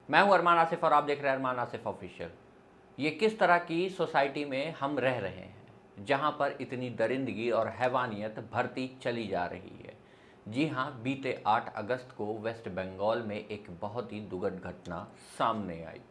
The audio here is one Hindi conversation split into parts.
मैं हूं अरमान आसिफ और आप देख रहे हैं अरमान आसिफ ऑफिशियल। ये किस तरह की सोसाइटी में हम रह रहे हैं जहां पर इतनी दरिंदगी और हैवानियत बढ़ती चली जा रही है। जी हाँ, बीते 8 अगस्त को वेस्ट बंगाल में एक बहुत ही दुखद घटना सामने आई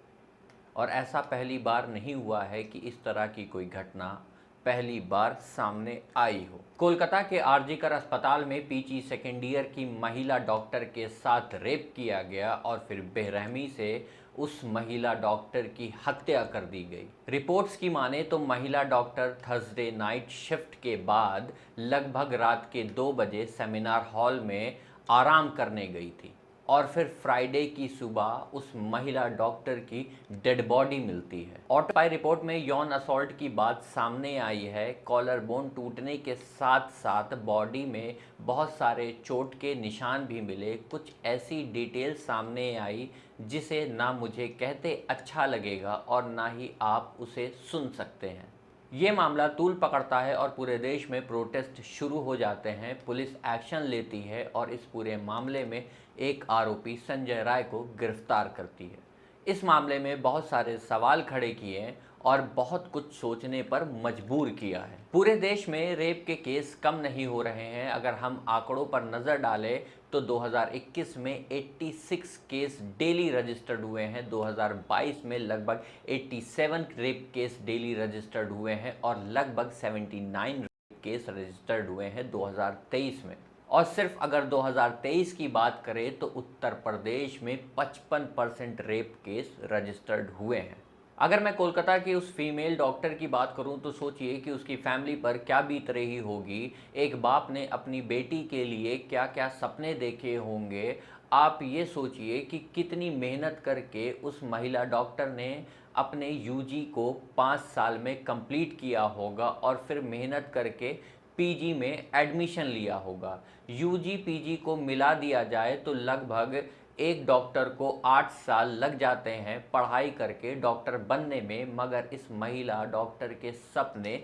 और ऐसा पहली बार नहीं हुआ है कि इस तरह की कोई घटना पहली बार सामने आई हो। कोलकाता के आरजीकर अस्पताल में पीजी सेकेंड ईयर की महिला डॉक्टर के साथ रेप किया गया और फिर बेरहमी से उस महिला डॉक्टर की हत्या कर दी गई। रिपोर्ट्स की माने तो महिला डॉक्टर थर्सडे नाइट शिफ्ट के बाद लगभग रात के 2 बजे सेमिनार हॉल में आराम करने गई थी और फिर फ्राइडे की सुबह उस महिला डॉक्टर की डेड बॉडी मिलती है। ऑटोपाई रिपोर्ट में यौन असॉल्ट की बात सामने आई है। कॉलर बोन टूटने के साथ साथ बॉडी में बहुत सारे चोट के निशान भी मिले। कुछ ऐसी डिटेल सामने आई जिसे ना मुझे कहते अच्छा लगेगा और ना ही आप उसे सुन सकते हैं। ये मामला तूल पकड़ता है और पूरे देश में प्रोटेस्ट शुरू हो जाते हैं। पुलिस एक्शन लेती है और इस पूरे मामले में एक आरोपी संजय राय को गिरफ्तार करती है। इस मामले में बहुत सारे सवाल खड़े किए और बहुत कुछ सोचने पर मजबूर किया है। पूरे देश में रेप के केस कम नहीं हो रहे हैं। अगर हम आंकड़ों पर नज़र डालें तो 2021 में 86 केस डेली रजिस्टर्ड हुए हैं, 2022 में लगभग 87 रेप केस डेली रजिस्टर्ड हुए हैं और लगभग 79 रेप केस रजिस्टर्ड हुए हैं 2023 में। और सिर्फ अगर 2023 की बात करें तो उत्तर प्रदेश में 55% रेप केस रजिस्टर्ड हुए हैं। अगर मैं कोलकाता की उस फीमेल डॉक्टर की बात करूं तो सोचिए कि उसकी फैमिली पर क्या बीत रही होगी। एक बाप ने अपनी बेटी के लिए क्या क्या सपने देखे होंगे। आप ये सोचिए कि कितनी मेहनत करके उस महिला डॉक्टर ने अपने यूजी को 5 साल में कंप्लीट किया होगा और फिर मेहनत करके पीजी में एडमिशन लिया होगा। यूजी पीजी को मिला दिया जाए तो लगभग एक डॉक्टर को 8 साल लग जाते हैं पढ़ाई करके डॉक्टर बनने में, मगर इस महिला डॉक्टर के सपने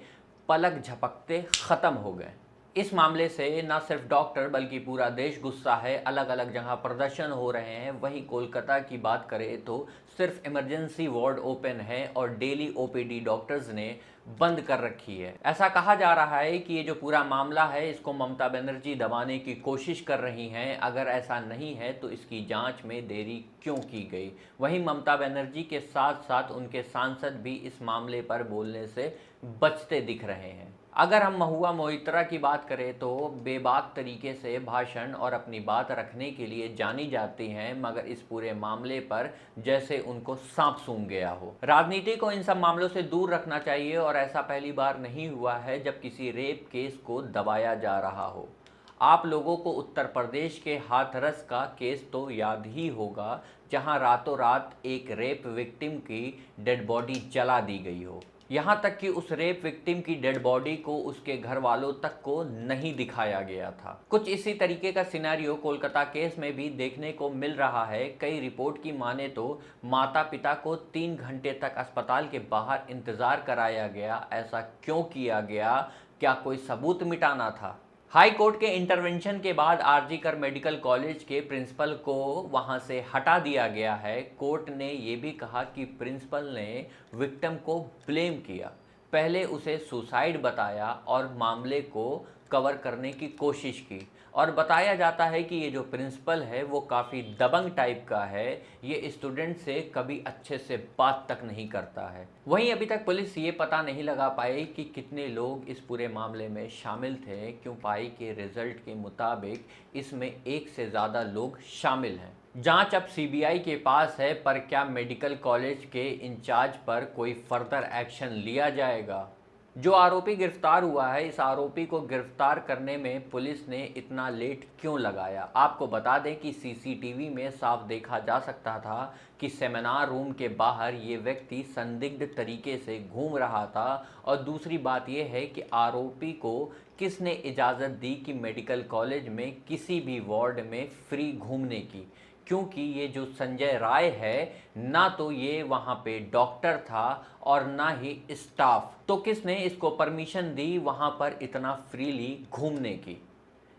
पलक झपकते ख़त्म हो गए। इस मामले से ना सिर्फ डॉक्टर बल्कि पूरा देश गुस्सा है। अलग अलग जगह प्रदर्शन हो रहे हैं। वहीं कोलकाता की बात करें तो सिर्फ इमरजेंसी वार्ड ओपन है और डेली ओपीडी डॉक्टर्स ने बंद कर रखी है। ऐसा कहा जा रहा है कि ये जो पूरा मामला है इसको ममता बनर्जी दबाने की कोशिश कर रही हैं। अगर ऐसा नहीं है तो इसकी जांच में देरी क्यों की गई। वहीं ममता बनर्जी के साथ साथ उनके सांसद भी इस मामले पर बोलने से बचते दिख रहे हैं। अगर हम महुआ मोइत्रा की बात करें तो बेबाक तरीके से भाषण और अपनी बात रखने के लिए जानी जाती हैं, मगर इस पूरे मामले पर जैसे उनको सांप सूंघ गया हो। राजनीति को इन सब मामलों से दूर रखना चाहिए और ऐसा पहली बार नहीं हुआ है जब किसी रेप केस को दबाया जा रहा हो। आप लोगों को उत्तर प्रदेश के हाथरस का केस तो याद ही होगा, जहां रातों रात एक रेप विक्टिम की डेड बॉडी जला दी गई हो। यहाँ तक कि उस रेप विक्टिम की डेड बॉडी को उसके घर वालों तक को नहीं दिखाया गया था। कुछ इसी तरीके का सिनेरियो कोलकाता केस में भी देखने को मिल रहा है। कई रिपोर्ट की माने तो माता पिता को 3 घंटे तक अस्पताल के बाहर इंतजार कराया गया। ऐसा क्यों किया गया? क्या कोई सबूत मिटाना था? हाई कोर्ट के इंटरवेंशन के बाद आरजीकर मेडिकल कॉलेज के प्रिंसिपल को वहां से हटा दिया गया है। कोर्ट ने ये भी कहा कि प्रिंसिपल ने विक्टिम को ब्लेम किया, पहले उसे सुसाइड बताया और मामले को कवर करने की कोशिश की। और बताया जाता है कि ये जो प्रिंसिपल है वो काफ़ी दबंग टाइप का है। ये स्टूडेंट से कभी अच्छे से बात तक नहीं करता है। वहीं अभी तक पुलिस ये पता नहीं लगा पाई कि कितने लोग इस पूरे मामले में शामिल थे, क्यों पाई के रिजल्ट के मुताबिक इसमें 1 से ज़्यादा लोग शामिल हैं। जांच अब सीबीआई के पास है, पर क्या मेडिकल कॉलेज के इंचार्ज पर कोई फर्दर एक्शन लिया जाएगा? जो आरोपी गिरफ्तार हुआ है, इस आरोपी को गिरफ्तार करने में पुलिस ने इतना लेट क्यों लगाया? आपको बता दें कि सीसीटीवी में साफ देखा जा सकता था कि सेमिनार रूम के बाहर ये व्यक्ति संदिग्ध तरीके से घूम रहा था। और दूसरी बात यह है कि आरोपी को किसने इजाज़त दी कि मेडिकल कॉलेज में किसी भी वार्ड में फ्री घूमने की, क्योंकि ये जो संजय राय है ना तो ये वहाँ पे डॉक्टर था और ना ही स्टाफ, तो किसने इसको परमिशन दी वहाँ पर इतना फ्रीली घूमने की?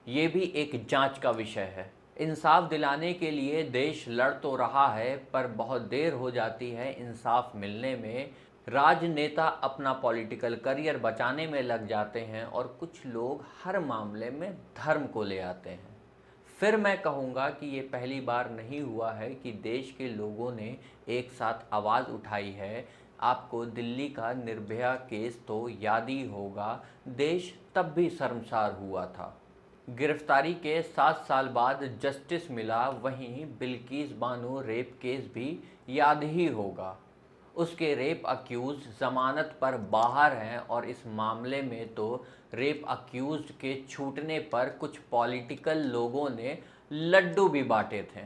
ये भी एक जांच का विषय है। इंसाफ दिलाने के लिए देश लड़ तो रहा है, पर बहुत देर हो जाती है इंसाफ मिलने में। राजनेता अपना पॉलिटिकल करियर बचाने में लग जाते हैं और कुछ लोग हर मामले में धर्म को ले आते हैं। फिर मैं कहूँगा कि ये पहली बार नहीं हुआ है कि देश के लोगों ने एक साथ आवाज़ उठाई है। आपको दिल्ली का निर्भया केस तो याद ही होगा, देश तब भी शर्मसार हुआ था। गिरफ्तारी के 7 साल बाद जस्टिस मिला, वहीं बिल्किस बानो रेप केस भी याद ही होगा। उसके रेप अक्यूज जमानत पर बाहर हैं और इस मामले में तो रेप अक्यूज्ड के छूटने पर कुछ पॉलिटिकल लोगों ने लड्डू भी बांटे थे,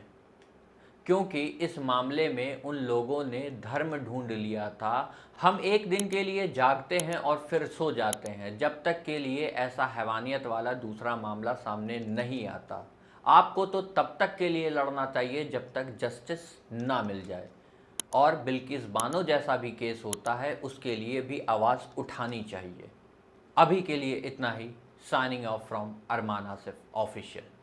क्योंकि इस मामले में उन लोगों ने धर्म ढूंढ लिया था। हम एक दिन के लिए जागते हैं और फिर सो जाते हैं, जब तक के लिए ऐसा हैवानियत वाला दूसरा मामला सामने नहीं आता। आपको तो तब तक के लिए लड़ना चाहिए जब तक जस्टिस ना मिल जाए। और बिल्किस बानो जैसा भी केस होता है उसके लिए भी आवाज़ उठानी चाहिए। अभी के लिए इतना ही। Signing off from Arman Asif official.